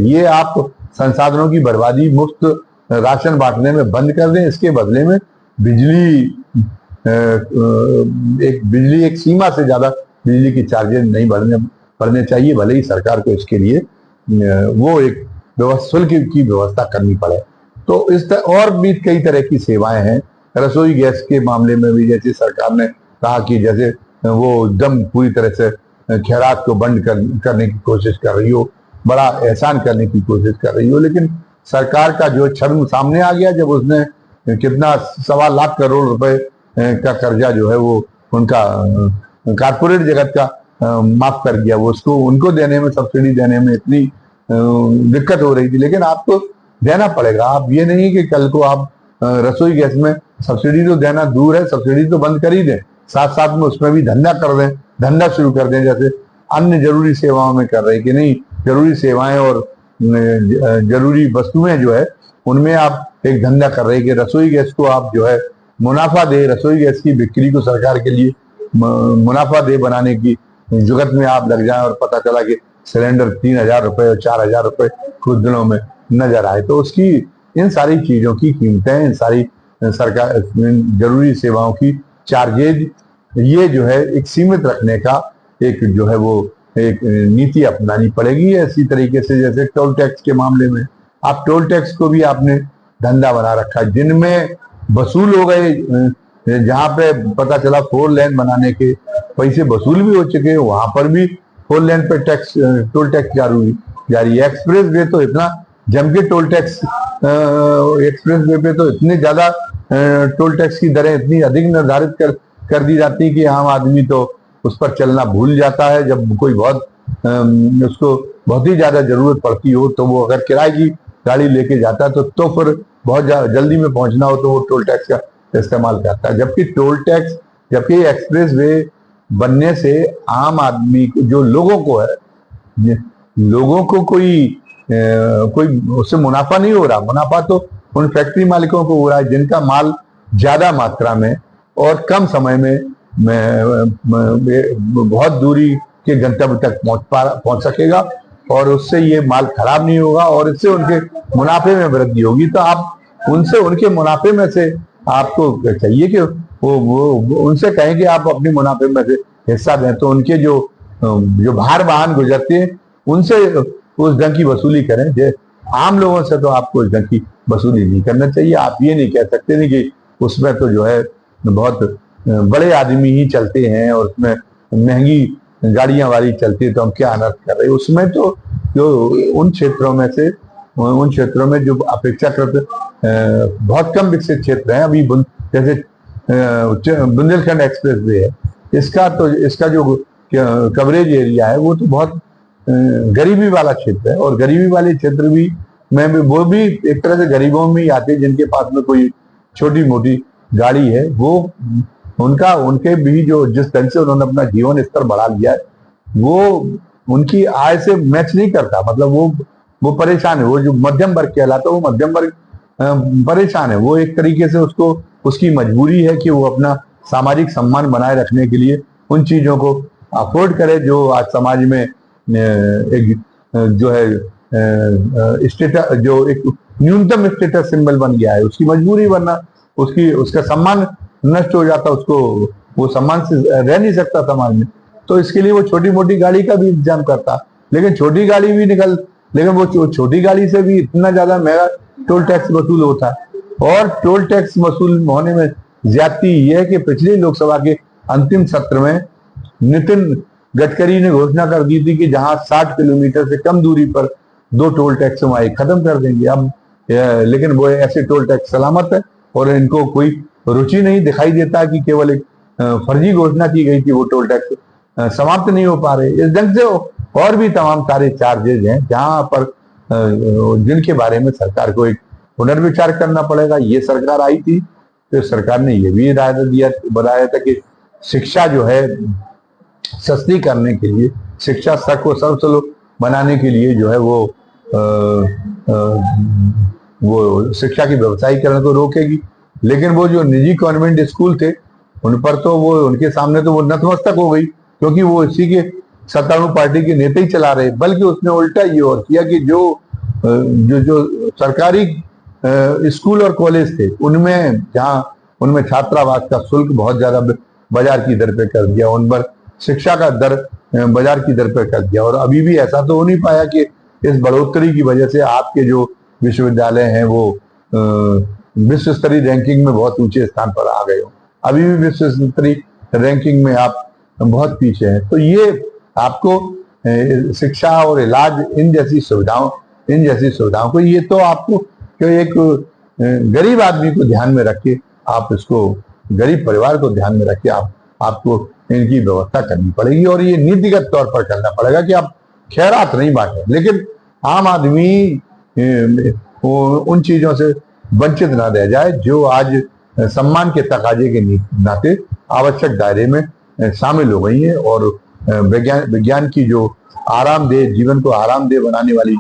ये आप संसाधनों की बर्बादी मुफ्त राशन बांटने में बंद कर दें। इसके बदले में बिजली एक सीमा से ज्यादा बिजली की चार्जेस नहीं बढ़ने चाहिए, भले ही सरकार को इसके लिए वो एक शुल्क की व्यवस्था करनी पड़े। तो और भी कई तरह की सेवाएं हैं। रसोई गैस के मामले में भी जैसे सरकार ने कहा कि जैसे वो एकदम पूरी तरह से खैरात को बंद करने की कोशिश कर रही हो, बड़ा एहसान करने की कोशिश कर रही हो, लेकिन सरकार का जो छद्म सामने आ गया जब उसने कितना 1.25 लाख करोड़ रुपए का कर्जा जो है वो उनका कारपोरेट जगत का माफ कर दिया। वो उसको उनको देने में, सब्सिडी देने में इतनी दिक्कत हो रही थी, लेकिन आपको देना पड़ेगा। आप ये नहीं कि कल को आप रसोई गैस में सब्सिडी तो देना दूर है, सब्सिडी तो बंद कर ही दें, साथ साथ में उसमें भी धंधा कर दें, धंधा शुरू कर दें जैसे अन्य जरूरी सेवाओं में कर रहे हैं कि नहीं, जरूरी सेवाएं और जरूरी वस्तुएं जो है उनमें आप एक धंधा कर रहे हैं कि रसोई गैस को आप जो है मुनाफा दे, रसोई गैस की बिक्री को सरकार के लिए मुनाफा दे बनाने की जुगत में आप लग जाएं और पता चला कि सिलेंडर 3,000 रुपए और 4,000 रुपए कुछ दिनों में नजर आए। तो उसकी इन सारी चीजों की कीमतें, इन सारी सरकार जरूरी सेवाओं की चार्जेज, ये जो है एक सीमित रखने का एक जो है वो एक नीति अपनानी पड़ेगी। इसी तरीके से जैसे टोल टैक्स के मामले में आप टोल टैक्स को भी आपने धंधा बना रखा है, जिनमें वसूल हो गए, जहां पे पता चला 4 लेन बनाने के पैसे वसूल भी हो चुके हैं, वहां पर भी 4 लेन पे टोल टैक्स जारी है। एक्सप्रेस वे तो इतना जम के टोल टैक्स, एक्सप्रेस वे पे तो इतने ज्यादा टोल टैक्स की दरें इतनी अधिक निर्धारित कर दी जाती है कि आम आदमी तो उस पर चलना भूल जाता है। जब कोई उसको बहुत ही ज्यादा जरूरत पड़ती हो तो वो अगर किराए की गाड़ी लेके जाता है तो फिर बहुत जल्दी में पहुंचना हो तो वो टोल टैक्स का इस्तेमाल करता है। जबकि एक्सप्रेस वे बनने से आम आदमी को, जो लोगों को है, लोगों को कोई उससे मुनाफा नहीं हो रहा। मुनाफा तो उन फैक्ट्री मालिकों को हो रहा है जिनका माल ज्यादा मात्रा में और कम समय में बहुत दूरी के गंतव्य तक पहुंच सकेगा और उससे ये माल खराब नहीं होगा और इससे उनके मुनाफे में वृद्धि होगी। तो आप उनके मुनाफे में से आपको चाहिए कि वो उनसे कहें कि आप अपने मुनाफे में से हिस्सा दें, तो उनके जो भार वाहन गुजरते हैं उनसे उस ढंग की वसूली करें। आम लोगों से तो आपको उस ढंग की वसूली नहीं करना चाहिए। आप ये नहीं कह सकते नहीं कि उसमें तो जो है बहुत बड़े आदमी ही चलते हैं और उसमें महंगी गाड़ियां वाली चलती है तो हम क्या अनर्थ कर रहे हैं। उसमें तो जो उन क्षेत्रों में जो अपेक्षाकृत बहुत कम विकसित क्षेत्र हैं, अभी जैसे बुंदेलखंड एक्सप्रेस वे है, इसका जो कवरेज एरिया है वो तो बहुत गरीबी वाला क्षेत्र है और गरीबी वाले क्षेत्र भी में वो भी एक तरह से गरीबों में ही आते हैं जिनके पास में कोई छोटी मोटी गाड़ी है। वो उनके भी जो जिस ढंग से उन्होंने अपना जीवन स्तर बढ़ा लिया है वो उनकी आय से मैच नहीं करता। मतलब वो परेशान है। वो जो मध्यम वर्ग कहलाता है वो मध्यम वर्ग परेशान है। वो एक तरीके से उसकी मजबूरी है कि वो अपना सामाजिक सम्मान बनाए रखने के लिए उन चीजों को अफोर्ड करे जो आज समाज में एक जो है स्टेटस, जो एक न्यूनतम स्टेटस सिंबल बन गया है, उसकी मजबूरी, वरना उसका सम्मान नष्ट हो जाता, उसको वो सम्मान से रह नहीं सकता समाज में। तो इसके लिए वो छोटी मोटी गाड़ी का भी इंतजाम करता, लेकिन वो छोटी गाड़ी से भी इतना ज्यादा महंगा टोल टैक्स वसूल होता है। और टोल टैक्स वसूल होने में ज्यादती यह है कि पिछले लोकसभा के अंतिम सत्र में नितिन गडकरी ने घोषणा कर दी थी कि जहां 60 किलोमीटर से कम दूरी पर 2 टोल टैक्स हम खत्म कर देंगे। अब लेकिन वो ऐसे टोल टैक्स सलामत है और इनको कोई रुचि नहीं दिखाई देता कि केवल एक फर्जी घोषणा की गई थी, वो टोल टैक्स समाप्त नहीं हो पा रहे। इस ढंग से और भी तमाम सारे चार्जेज हैं जहां पर जिनके बारे में सरकार को एक पुनर्विचार करना पड़ेगा। ये सरकार आई थी तो सरकार ने ये भी बताया था कि शिक्षा जो है सस्ती करने के लिए, शिक्षा स्तर को सर्वसुलभ बनाने के लिए जो है वो शिक्षा की व्यवसायीकरण को रोकेगी। लेकिन वो जो निजी कॉन्वेंट स्कूल थे उन पर तो वो उनके सामने तो वो नतमस्तक हो गई, क्योंकि वो इसी के सत्तारूढ़ पार्टी के नेता ही चला रहे। बल्कि उसने उल्टा ये और किया कि जो जो जो सरकारी स्कूल और कॉलेज थे उनमें उनमें छात्रावास का शुल्क बहुत ज्यादा बाजार की दर पे कर दिया, उन पर शिक्षा का दर बाजार की दर पे कर दिया। और अभी भी ऐसा तो हो नहीं पाया कि इस बढ़ोतरी की वजह से आपके जो विश्वविद्यालय हैं वो विश्व स्तरीय रैंकिंग में बहुत ऊंचे स्थान पर आ गए हो। अभी भी विश्व स्तरीय रैंकिंग में आप बहुत पीछे हैं। तो ये आपको शिक्षा और इलाज इन जैसी सुविधाओं को, ये तो आपको एक गरीब आदमी को ध्यान में रख के आप इसको, गरीब परिवार को ध्यान में रख के आपको इनकी व्यवस्था करनी पड़ेगी। और ये नीतिगत तौर पर करना पड़ेगा कि आप खैरात नहीं बांटें, लेकिन आम आदमी उन चीजों से वंचित ना रह जाए जो आज सम्मान के तकाजे के नाते आवश्यक दायरे में शामिल हो गई है। और विज्ञान की जो आरामदेह, जीवन को आरामदेह बनाने वाली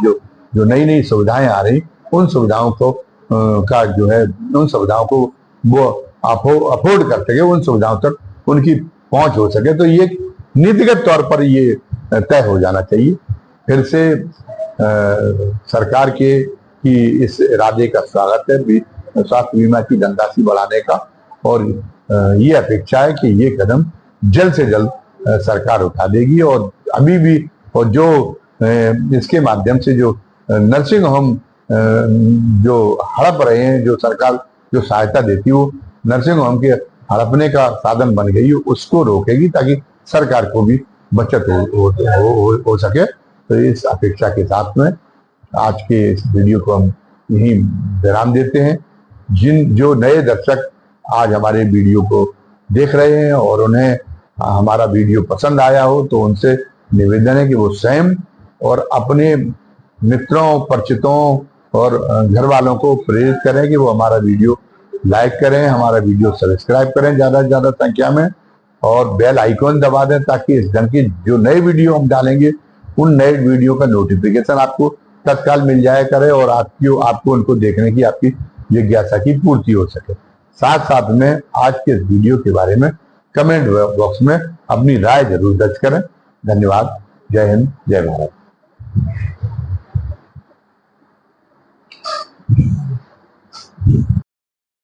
जो नई नई सुविधाएं आ रही, उन सुविधाओं को उन सुविधाओं को वो अफोर्ड कर सके, उन सुविधाओं तक उनकी पहुंच हो सके। तो ये नीतिगत तौर पर ये तय हो जाना चाहिए। फिर से सरकार के की इस इरादे का स्वागत है स्वास्थ्य बीमा की धनराशि बढ़ाने का, और ये अपेक्षा है कि ये कदम जल्द से जल्द सरकार उठा देगी। और अभी भी और जो इसके माध्यम से जो नर्सिंग होम जो हड़प रहे हैं, जो सरकार जो सहायता देती है वो नर्सिंग होम के हड़पने का साधन बन गई, उसको रोकेगी ताकि सरकार को भी बचत हो सके। तो इस अपेक्षा के साथ में आज के इस वीडियो को हम यहीं विराम देते हैं। जो नए दर्शक आज हमारे वीडियो को देख रहे हैं और उन्हें हमारा वीडियो पसंद आया हो, तो उनसे निवेदन है कि वो स्वयं और अपने मित्रों, परिचितों और घर वालों को प्रेरित करें कि वो हमारा वीडियो लाइक करें, हमारा वीडियो सब्सक्राइब करें ज्यादा से ज्यादा संख्या में, और बेल आइकॉन दबा दें ताकि इस ढंग की जो नए वीडियो हम डालेंगे उन नए वीडियो का नोटिफिकेशन आपको तत्काल मिल जाया करे और आपको उनको देखने की आपकी जिज्ञासा की पूर्ति हो सके। साथ साथ में आज के इस वीडियो के बारे में कमेंट बॉक्स में अपनी राय जरूर दर्ज करें। धन्यवाद। जय हिंद, जय भारत।